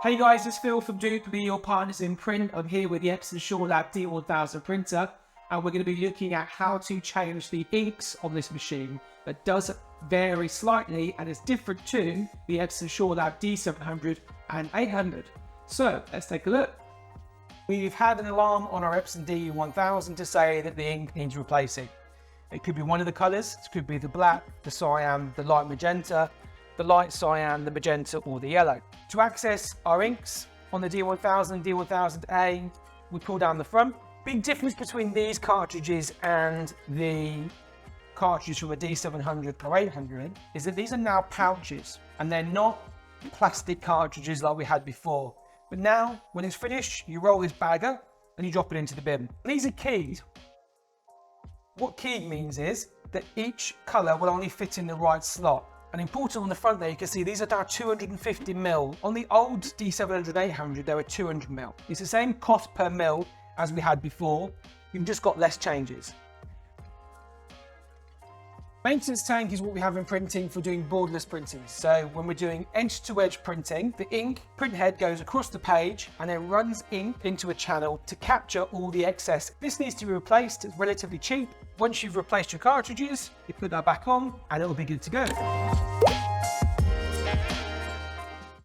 Hey guys, it's Phil from Be Your Partners in Print. I'm here with the Epson SureLab D1000 printer, and we're going to be looking at how to change the inks on this machine. That does vary slightly and is different to the Epson SureLab D700 and 800. So let's take a look. We've had an alarm on our Epson D1000 to say that the ink needs replacing. It could be one of the colours. It could be the black, the cyan, the light magenta, the light cyan, the magenta, or the yellow. To access our inks on the D1000, D1000A, we pull down the front. Big difference between these cartridges and the cartridges from a D700 or 800 is that these are now pouches and they're not plastic cartridges like we had before. But now, when it's finished, you roll this bagger and you drop it into the bin. These are keyed. What keyed means is that each colour will only fit in the right slot. And important on the front there, you can see these are now 250mm. On the old D700 800, they were 200mm. It's the same cost per mil as we had before. You've just got less changes. Maintenance tank is what we have in printing for doing borderless printing. So when we're doing edge-to-edge printing, the ink print head goes across the page and then runs ink into a channel to capture all the excess. This needs to be replaced. It's relatively cheap. Once you've replaced your cartridges, you put that back on and it'll be good to go.